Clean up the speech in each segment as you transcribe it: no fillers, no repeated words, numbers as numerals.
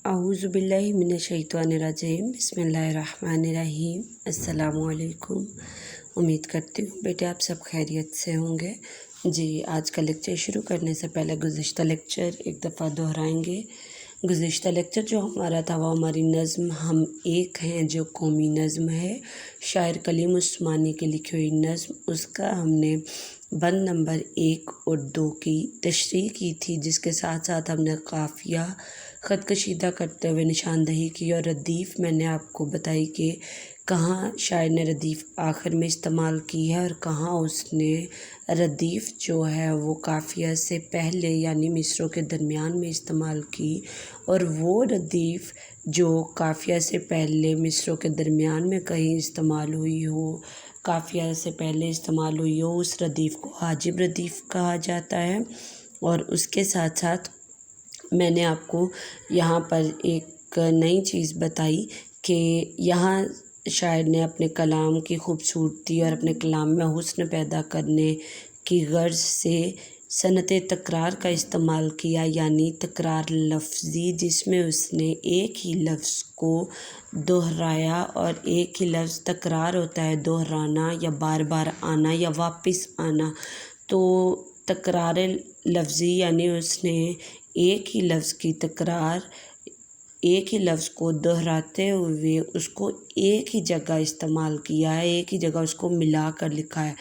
अऊज़ु बिल्लाहि मिनश्शैतानिर्रजीम बिस्मिल्लाहिर्रहमानिर्रहीम। अस्सलामुअलैकुम। उम्मीद करती हूँ बेटे आप सब खैरियत से होंगे। जी, आज का लेक्चर शुरू करने से पहले गुज़िश्ता लेक्चर एक दफ़ा दोहराएंगे। गुज़िश्ता लेक्चर जो हमारा था वो हमारी नज़्म हम एक हैं जो कौमी नज़्म है, शायर कलीम उस्मानी की लिखी हुई नज़्म, उसका हमने बंद नंबर 1 और 2 की तशरीह की थी, जिसके साथ साथ हमने काफ़िया ख़त कशीदा करते हुए निशानदही की और रदीफ़ मैंने आपको बताई कि कहाँ शायर ने रदीफ़ आखिर में इस्तेमाल की है और कहाँ उसने रदीफ़ जो है वो काफ़िया से पहले यानी मिसरों के दरमियान में इस्तेमाल की, और वो रदीफ़ जो काफ़िया से पहले मिसरों के दरमियान में कहीं इस्तेमाल हुई हो, काफ़िया से पहले इस्तेमाल हुई हो, उस रदीफ़ को हाजिब रदीफ़ कहा जाता है। और उसके साथ साथ मैंने आपको यहाँ पर एक नई चीज़ बताई कि यहाँ शायर ने अपने कलाम की खूबसूरती और अपने कलाम में हुस्न पैदा करने की गर्ज से सनत तकरार का इस्तेमाल किया, यानी तकरार लफ्ज़ी, जिसमें उसने एक ही लफ्ज़ को दोहराया। और एक ही लफ्ज़ तकरार होता है दोहराना या बार बार आना या वापस आना, तो तकरार लफ्ज़ी यानी उसने एक ही लफ्ज़ की तकरार, एक ही लफ्ज़ को दोहराते हुए उसको एक ही जगह इस्तेमाल किया है, एक ही जगह उसको मिला कर लिखा है।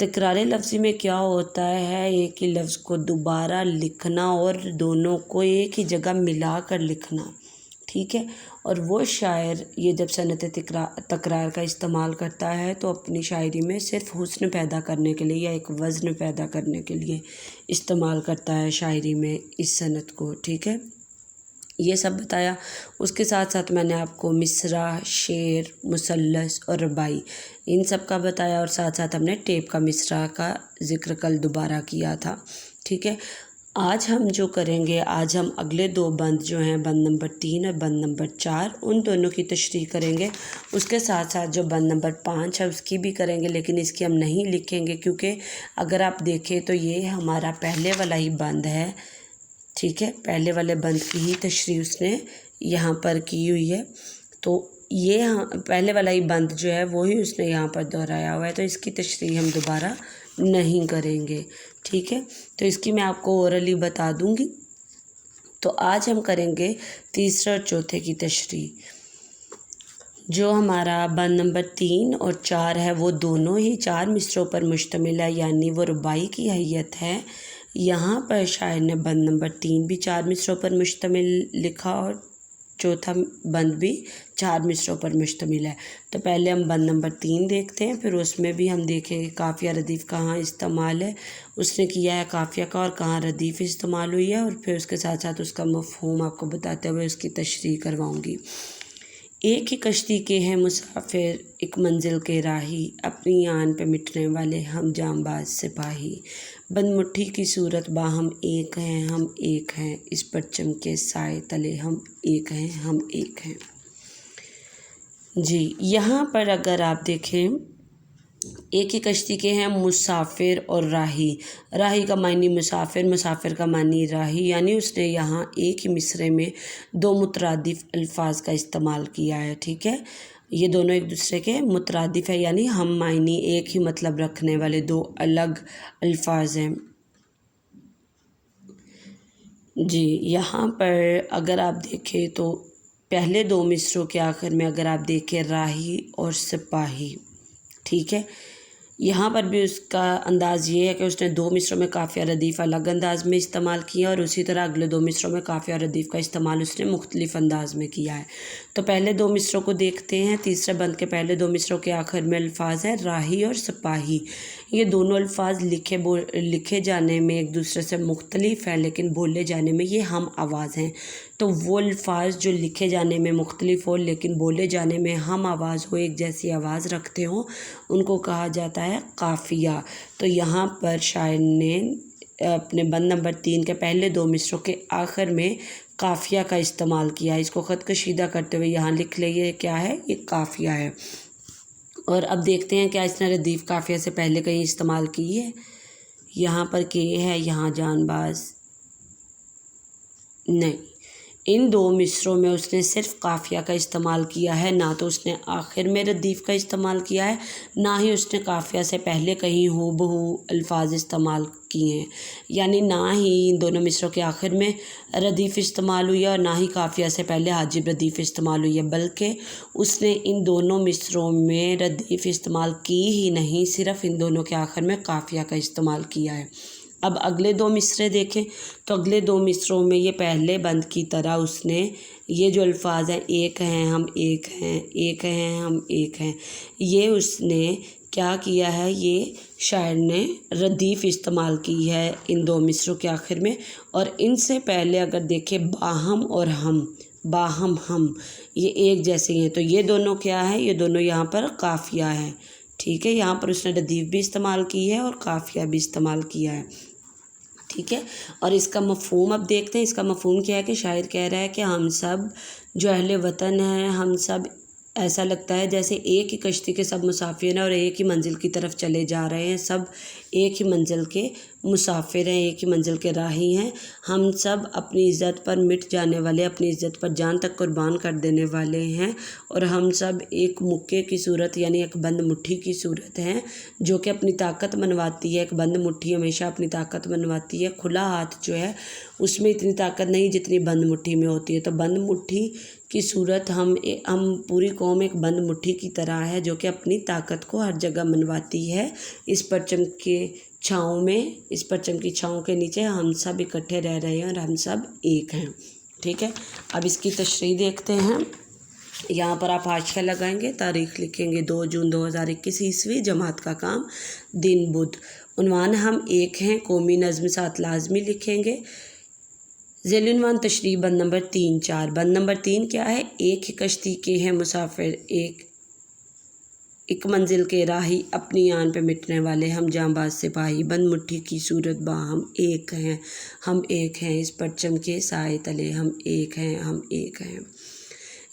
तकरार लफ्ज़ी में क्या होता है, एक ही लफ्ज़ को दोबारा लिखना और दोनों को एक ही जगह मिला कर लिखना, ठीक है। और वो शायर ये जब सनत तकरार का इस्तेमाल करता है तो अपनी शायरी में सिर्फ़ हुस्न पैदा करने के लिए या एक वज़न पैदा करने के लिए इस्तेमाल करता है शायरी में इस सनत को, ठीक है। ये सब बताया। उसके साथ साथ मैंने आपको मिसरा, शेर, मुसल्लस और रबाई इन सब का बताया, और साथ साथ हमने टेप का मिसरा का ज़िक्र कल दोबारा किया था, ठीक है। आज हम जो करेंगे, आज हम अगले दो बंद जो हैं, बंद नंबर 3 और बंद नंबर 4, उन दोनों की तशरीह करेंगे। उसके साथ साथ जो बंद नंबर 5 है उसकी भी करेंगे, लेकिन इसकी हम नहीं लिखेंगे क्योंकि अगर आप देखें तो ये हमारा पहले वाला ही बंद है, ठीक है। पहले वाले बंद की ही तशरीह उसने यहाँ पर की हुई है, तो ये पहले वाला ही बंद जो है वही उसने यहाँ पर दोहराया हुआ है, तो इसकी तशरीह हम दोबारा नहीं करेंगे, ठीक है। तो इसकी मैं आपको ओरली बता दूंगी। तो आज हम करेंगे तीसरे और चौथे की तशरीह। जो हमारा बंद नंबर 3 और 4 है वो दोनों ही 4 मिसरों पर मुश्तमिल है, यानी वो रुबाई की हैयत है। यहाँ पर शायर ने बंद नंबर 3 भी 4 मिसरों पर मुश्तमिल लिखा और चौथा बंद भी 4 मिसरों पर मुश्तमिल है। तो पहले हम बंद नंबर 3 देखते हैं, फिर उसमें भी हम देखेंगे काफ़िया रदीफ़ कहाँ इस्तेमाल है उसने किया है काफ़िया का, और कहाँ रदीफ़ इस्तेमाल हुई है, और फिर उसके साथ साथ उसका मफ़हूम आपको बताते हुए उसकी तशरीह करवाऊँगी। एक ही कश्ती के हैं मुसाफिर, एक मंजिल के राही, अपनी आन पे मिटने वाले हम जांबाज सिपाही, बंद मुट्ठी की सूरत बाहम एक हैं, हम एक हैं, इस परचम के साए तले हम एक हैं, हम एक हैं। जी, यहाँ पर अगर आप देखें, एक ही कश्ती के हैं मुसाफिर और राही, राही का मानी मुसाफिर, मुसाफिर का मानी राही, यानी उसने यहाँ एक ही मिसरे में दो मुतरादिफ अल्फाज का इस्तेमाल किया है, ठीक है। ये दोनों एक दूसरे के मुतरादिफ है, यानी हम मायनी एक ही मतलब रखने वाले दो अलग अल्फाज हैं। जी, यहाँ पर अगर आप देखें तो पहले दो मिसरों के आखिर में अगर आप देखें राही और सिपाही, ठीक है। यहाँ पर भी उसका अंदाज़ ये है कि उसने दो मिसरों में काफ़िया रदीफ़ अलग अंदाज में इस्तेमाल किया, और उसी तरह अगले दो मिसरों में काफ़िया रदीफ़ का इस्तेमाल उसने मुख्तलिफ़ अंदाज में किया है। तो पहले दो मिसरों को देखते हैं। तीसरे बंद के पहले दो मिसरों के आखिर में अल्फाज हैं राही और सिपाही। ये दोनों अल्फाज लिखे जाने में एक दूसरे से मुख्तलिफ़ हैं, लेकिन बोले जाने में ये हम आवाज़ हैं। तो वो अल्फाज जो लिखे जाने में मुख्तलिफ़ हो लेकिन बोले जाने में हम आवाज़ हो, एक जैसी आवाज़ रखते हों, उनको कहा जाता है काफ़िया। तो यहाँ पर शायर ने अपने बंद नंबर 3 के पहले दो मिसरों के आखिर में काफ़िया का इस्तेमाल किया। इसको ख़त कशीदा करते हुए यहाँ लिख लिए क्या है, ये काफ़िया है। और अब देखते हैं क्या इसने रदीफ़ काफ़िया से पहले कहीं इस्तेमाल की है। यहाँ पर के है, यहाँ जानबाज नहीं, इन दो मिसरों में उसने सिर्फ़ काफ़िया का इस्तेमाल किया है, ना तो उसने आखिर में रदीफ़ का इस्तेमाल किया है, ना ही उसने काफ़िया से पहले कहीं हूबहू अल्फाज इस्तेमाल किए हैं। यानी ना ही इन दोनों मिसरों के आखिर में रदीफ़ इस्तेमाल हुई है और ना ही काफ़िया से पहले हाजिब रदीफ़ इस्तेमाल हुई है, बल्कि उसने इन दोनों मिसरों में रदीफ़ इस्तेमाल की ही नहीं, सिर्फ़ इन दोनों के आखिर में काफ़िया का इस्तेमाल किया है। अब अगले दो मिसरे देखें तो अगले दो मिसरों में ये पहले बंद की तरह उसने ये जो अल्फाज हैं, एक हैं हम एक हैं, एक हैं हम एक हैं, ये उसने क्या किया है, ये शायर ने रदीफ़ इस्तेमाल की है इन दो मिसरों के आखिर में। और इनसे पहले अगर देखें बाहम और हम, बाहम हम, ये एक जैसे ही हैं, तो ये दोनों क्या है, ये दोनों यहाँ पर काफ़िया है। ठीक है, यहाँ पर उसने रदीफ़ भी इस्तेमाल की है और काफ़िया भी इस्तेमाल किया है। ठीक है, और इसका मफ़हूम अब देखते हैं। इसका मफ़हूम क्या है कि शायर कह रहा है कि हम सब जो अहले वतन हैं, हम सब ऐसा लगता है जैसे एक ही कश्ती के सब मुसाफिर हैं और एक ही मंजिल की तरफ चले जा रहे हैं। सब एक ही मंजिल के मुसाफिर हैं, एक ही मंजिल के राही हैं। हम सब अपनी इज़्ज़त पर मिट जाने वाले, अपनी इज़्ज़त पर जान तक कुर्बान कर देने वाले हैं, और हम सब एक मुक्के की सूरत यानी एक बंद मुट्ठी की सूरत हैं, जो कि अपनी ताकत मनवाती है। एक बंद मुट्ठी हमेशा अपनी ताकत मनवाती है। खुला हाथ जो है उसमें इतनी ताकत नहीं जितनी बंद मुट्ठी में होती है। तो बंद मुट्ठी की सूरत हम पूरी कौम एक बंद मुट्ठी की तरह है, जो कि अपनी ताकत को हर जगह मनवाती है। इस परचम के छाँव में, इस परचम की छाँव के नीचे हम सब इकट्ठे रह रहे हैं और हम सब एक हैं। ठीक है, अब इसकी तशरीह देखते हैं। यहाँ पर आप हाशिया लगाएंगे, तारीख़ लिखेंगे 2 जून 2021 ईस्वी, जमात का काम, दिन बुध। उन्वान हम एक हैं, कौमी नज़्म साथ लाजमी लिखेंगे। ज़ेलुन्वान तशरीह बंद नंबर 3-4। बंद नंबर 3 क्या है, एक ही कश्ती के हैं मुसाफिर, एक मंजिल के राही, अपनी आन पे मिटने वाले हम जांबाज सिपाही, बंद मुट्ठी की सूरत बाहम एक हैं, हम एक हैं, इस परचम के साए तले हम एक हैं, हम एक हैं।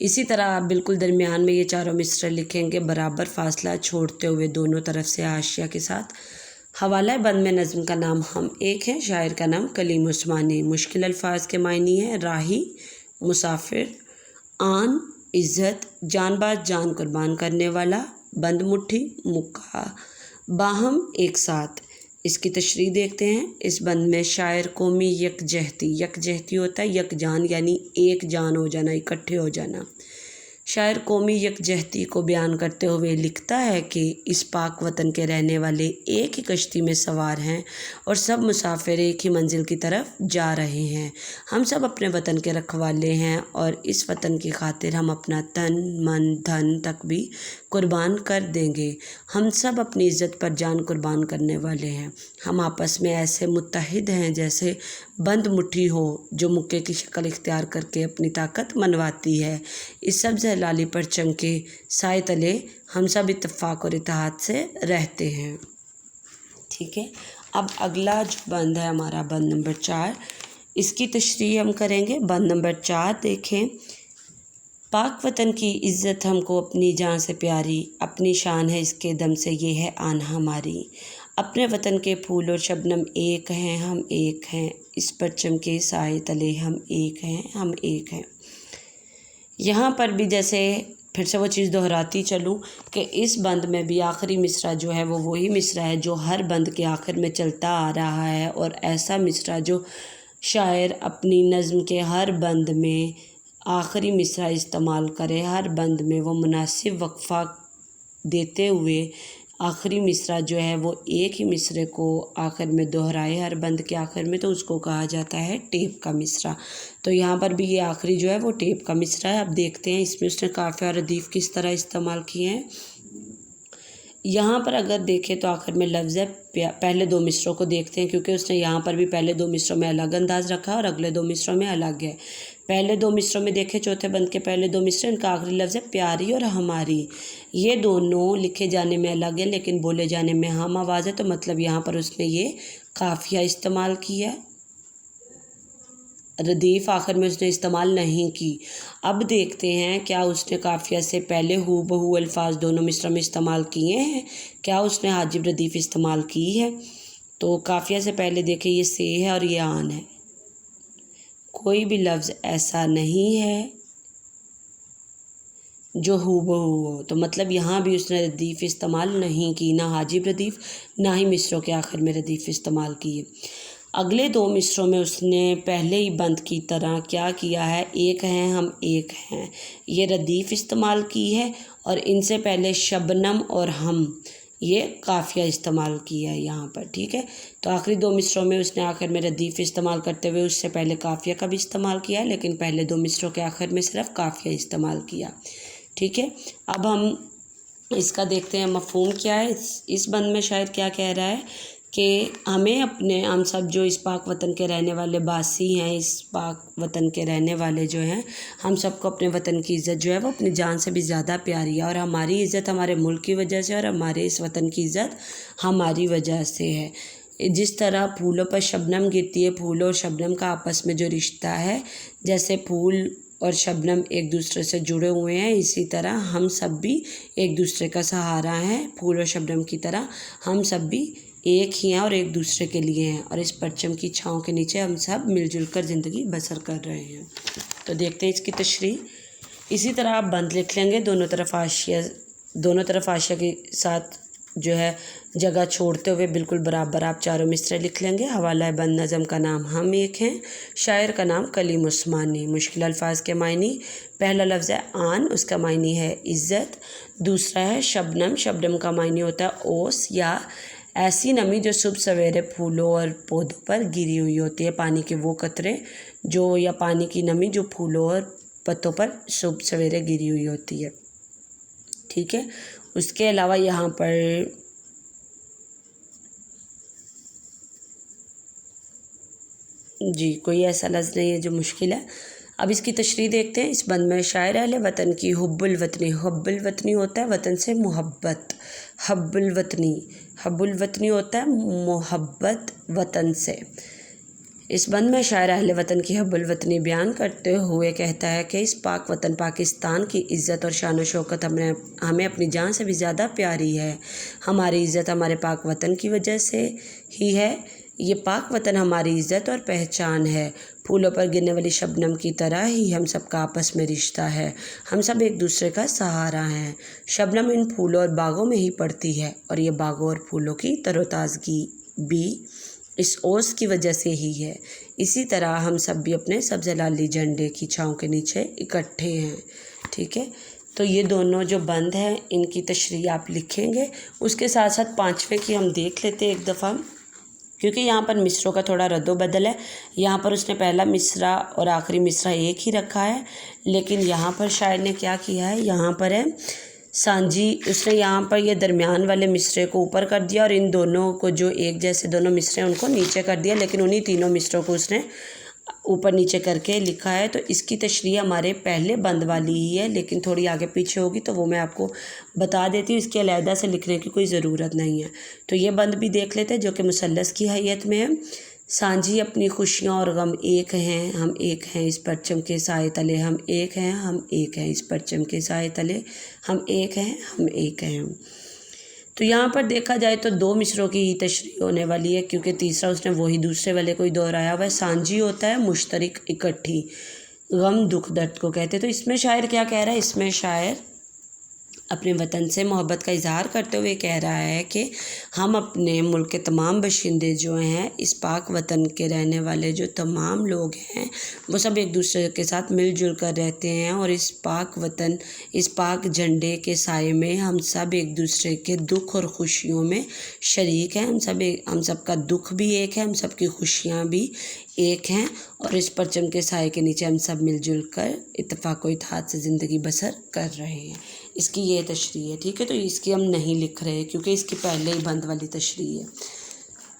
इसी तरह आप बिल्कुल दरमियान में ये चारों मिसरे लिखेंगे, बराबर फासला छोड़ते हुए दोनों तरफ से हाशिया के साथ। हवाला बंद में नज़्म का नाम हम एक हैं, शायर का नाम कलीम उस्मानी। मुश्किल अल्फाज के मायनी हैं राही, मुसाफिर, आन, इज़्ज़त, जानबाज जान कुर्बान करने वाला, बंद मुट्ठी, मुक्का, बाहम, एक साथ। इसकी तशरीह देखते हैं। इस बंद में शायर कौमी यकजहती होता है, यकजान यानी एक जान हो जाना, इकट्ठे हो जाना। शायर कौमी यकजहती को बयान करते हुए लिखता है कि इस पाक वतन के रहने वाले एक ही कश्ती में सवार हैं और सब मुसाफिर एक ही मंजिल की तरफ जा रहे हैं। हम सब अपने वतन के रखवाले हैं और इस वतन की खातिर हम अपना तन मन धन तक भी कुर्बान कर देंगे। हम सब अपनी इज़्ज़त पर जान कुर्बान करने वाले हैं। हम आपस में ऐसे मुत्तहिद हैं जैसे बंद मुट्ठी हो जो मुक्के की शक्ल इख्तियार करके अपनी ताकत मनवाती है। इस सब्ज़ लाली परचम के साए तले हम सब इत्तेफाक और इत्तेहाद से रहते हैं। ठीक है, अब अगला जो बंद है हमारा बंद नंबर 4, इसकी तशरीह हम करेंगे। बंद नंबर 4 देखें। पाक वतन की इज़्ज़त हमको अपनी जान से प्यारी, अपनी शान है इसके दम से ये है आन हमारी। अपने वतन के फूल और शबनम एक हैं, हम एक हैं, इस परचम के साए तले हम एक हैं, हम एक हैं। यहाँ पर भी जैसे फिर से वो चीज़ दोहराती चलूँ कि इस बंद में भी आखिरी मिसरा जो है वो वही मिसरा है जो हर बंद के आखिर में चलता आ रहा है, और ऐसा मिसरा जो शायर अपनी नज़्म के हर बंद में आखिरी मिसरा इस्तेमाल करे, हर बंद में वो मुनासिब वक्फ़ा देते हुए आखिरी मिसरा जो है वो एक ही मिसरे को आखिर में दोहराए हर बंद के आखिर में, तो उसको कहा जाता है टेप का मिसरा। तो यहाँ पर भी ये आखिरी जो है वो टेप का मिसरा है। अब देखते हैं इसमें उसने काफ़िया और रदीफ़ किस तरह इस्तेमाल किए हैं। यहाँ पर अगर देखें तो आखिर में लफ्ज़ है, पहले दो मिसरों को देखते हैं क्योंकि उसने यहाँ पर भी पहले दो मिसरों में अलग अंदाज़ रखा और अगले दो मिसरों में अलग है। पहले दो मिसरों में देखें, चौथे बंद के पहले दो मिसरे, इनका आखिरी लफ्ज़ है प्यारी और हमारी। ये दोनों लिखे जाने में अलग है लेकिन बोले जाने में हम आवाज़ है, तो मतलब यहाँ पर उसने ये काफ़िया इस्तेमाल किया, रदीफ़ आखिर में उसने इस्तेमाल नहीं की। अब देखते हैं क्या उसने काफ़िया से पहले हू बहू अल्फाज दोनों मिसरों में इस्तेमाल किए हैं, क्या उसने हाजिब रदीफ़ इस्तेमाल की है। तो काफ़िया से पहले देखें ये से है और ये आन है, कोई भी लफ्ज़ ऐसा नहीं है जो हूबहू हो। तो मतलब यहाँ भी उसने रदीफ़ इस्तेमाल नहीं की, ना हाजिब रदीफ़ ना ही मिसरों के आखिर में रदीफ़ इस्तेमाल की है। अगले दो मिसरों में उसने पहले ही बंद की तरह क्या किया है, एक हैं हम एक हैं, ये रदीफ़ इस्तेमाल की है और इनसे पहले शबनम और हम ये काफ़िया इस्तेमाल किया है यहाँ पर। ठीक है, तो आखिरी दो मिसरों में उसने आखिर में रदीफ़ इस्तेमाल करते हुए उससे पहले काफ़िया का भी इस्तेमाल किया है, लेकिन पहले दो मिसरों के आखिर में सिर्फ काफ़िया इस्तेमाल किया। ठीक है, अब हम इसका देखते हैं मफ़हूम क्या है। इस बंद में शायद क्या कह रहा है कि हम सब जो इस पाक वतन के रहने वाले बासी हैं, इस पाक वतन के रहने वाले जो हैं, हम सबको अपने वतन की इज़्ज़त जो है वो अपनी जान से भी ज़्यादा प्यारी है, और हमारी इज़्ज़त हमारे मुल्क की वजह से और हमारे इस वतन की इज़्ज़त हमारी वजह से है। जिस तरह फूलों पर शबनम गिरती है, फूलों और शबनम का आपस में जो रिश्ता है, जैसे फूल और शबनम एक दूसरे से जुड़े हुए हैं, इसी तरह हम सब भी एक दूसरे का सहारा हैं। फूल और शबनम की तरह हम सब भी एक ही हैं और एक दूसरे के लिए हैं, और इस परचम की छाँव के नीचे हम सब मिलजुल कर ज़िंदगी बसर कर रहे हैं। तो देखते हैं इसकी तशरीह। इसी तरह आप बंद लिख लेंगे, दोनों तरफ आशिया के साथ जो है जगह छोड़ते हुए बिल्कुल बराबर आप चारों मिसरे लिख लेंगे। हवाला है बंद नज़म का नाम हम एक हैं, शायर का नाम कलीम उस्मानी। मुश्किल अल्फाज के मायनी, पहला लफ्ज़ है आन, उसका मायनी है इज़्ज़त। दूसरा है शबनम, शबनम का मायनी होता है ओस या ऐसी नमी जो सुबह सवेरे फूलों और पौधों पर गिरी हुई होती है, पानी के वो कतरे जो, या पानी की नमी जो फूलों और पत्तों पर सुबह सवेरे गिरी हुई होती है। ठीक है, उसके अलावा यहाँ पर जी कोई ऐसा लफ्ज़ नहीं है जो मुश्किल है। अब इसकी तशरीह देखते हैं। इस बंद में शायर अहले वतन की हुब्बुल वतनी होता है वतन से मोहब्बत, हब्बुल वतनी होता है मोहब्बत वतन से। इस बंद में शायर अहले वतन की हब्बुल वतनी बयान करते हुए कहता है कि इस पाक वतन पाकिस्तान की इज़्ज़त और शान व शौकत हमें अपनी जान से भी ज़्यादा प्यारी है। हमारी इज़्ज़त हमारे पाक वतन की वजह से ही है। ये पाक वतन हमारी इज़्ज़त और पहचान है। फूलों पर गिरने वाली शबनम की तरह ही हम सब का आपस में रिश्ता है, हम सब एक दूसरे का सहारा हैं। शबनम इन फूलों और बागों में ही पड़ती है, और ये बागों और फूलों की तरोताज़गी भी इस ओस की वजह से ही है। इसी तरह हम सब भी अपने सब्ज़ लाली झंडे की छाँव के नीचे इकट्ठे हैं। ठीक है, तो ये दोनों जो बंद हैं इनकी तशरीह आप लिखेंगे। उसके साथ साथ पाँचवें की हम देख लेते हैं एक दफ़ा, क्योंकि यहाँ पर मिसरों का थोड़ा रद्दो बदल है। यहाँ पर उसने पहला मिसरा और आखिरी मिसरा एक ही रखा है, लेकिन यहाँ पर शायर ने क्या किया है, यहाँ पर है सांझी, उसने यहाँ पर ये दरमियान वाले मिसरे को ऊपर कर दिया और इन दोनों को जो एक जैसे दोनों मिसरे उनको नीचे कर दिया, लेकिन उन्हीं तीनों मिसरों को उसने ऊपर नीचे करके लिखा है। तो इसकी तशरीह हमारे पहले बंद वाली ही है, लेकिन थोड़ी आगे पीछे होगी तो वो मैं आपको बता देती हूँ, इसकी अलहदा से लिखने की कोई ज़रूरत नहीं है। तो ये बंद भी देख लेते हैं जो कि मुसल्लस की हैयत में है। सांझी अपनी खुशियाँ और गम एक हैं, हम एक हैं इस परचम के साए तले, हम एक हैं, हम एक हैं इस परचम के साए तले, हम एक हैं, हम एक हैं। तो यहाँ पर देखा जाए तो दो मिसरों की ही तशरीह होने वाली है, क्योंकि तीसरा उसने वही दूसरे वाले को ही दोहराया हुआ है। सांझी होता है मुश्तरक, इकट्ठी, गम दुख दर्द को कहते हैं। तो इसमें शायर क्या कह रहा है, इसमें शायर अपने वतन से मोहब्बत का इजहार करते हुए कह रहा है कि हम अपने मुल्क के तमाम बशिंदे जो हैं, इस पाक वतन के रहने वाले जो तमाम लोग हैं, वो सब एक दूसरे के साथ मिलजुल कर रहते हैं, और इस पाक वतन, इस पाक झंडे के साए में हम सब एक दूसरे के दुख और खुशियों में शरीक हैं। हम सब का दुख भी एक है, हम सब की खुशियाँ भी एक हैं, और इस परचम के साए के नीचे हम सब मिलजुल कर इत्तेफाक व इत्तेहाद से ज़िंदगी बसर कर रहे हैं। इसकी ये तशरीह है। ठीक है, तो इसकी हम नहीं लिख रहे क्योंकि इसकी पहले ही बंद वाली तशरीह है।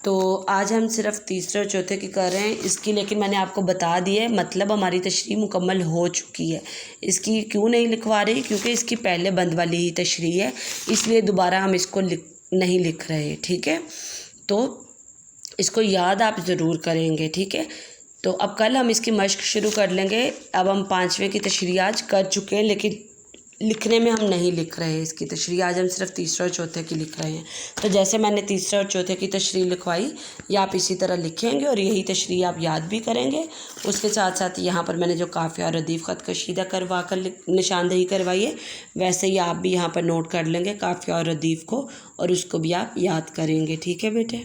तो आज हम सिर्फ तीसरे और चौथे की कर रहे हैं इसकी, लेकिन मैंने आपको बता दिया है, मतलब हमारी तशरीह मुकम्मल हो चुकी है। इसकी क्यों नहीं लिखवा रही, क्योंकि इसकी पहले बंद वाली ही तशरीह है, इसलिए दोबारा हम इसको नहीं लिख रहे। ठीक है, तो इसको याद आप ज़रूर करेंगे। ठीक है, तो अब कल हम इसकी मश्क शुरू कर लेंगे। अब हम पाँचवें की तशरीह आज कर चुके हैं, لکھنے میں ہم نہیں لکھ رہے اس کی تشریح، آج ہم صرف تیسرے اور چوتھے کی لکھ رہے ہیں۔ تو جیسے میں نے تیسرے اور چوتھے کی تشریح لکھوائی، یا آپ اسی طرح لکھیں گے اور یہی تشریح آپ یاد بھی کریں گے۔ اس کے ساتھ ساتھ یہاں پر میں نے جو قافیہ اور ردیف خط کشیدہ کروا کر نشاندہی کروائی ہے، ویسے ہی آپ بھی یہاں پر نوٹ کر لیں گے قافیہ اور ردیف کو، اور اس کو بھی آپ یاد کریں گے۔ ٹھیک ہے بیٹے؟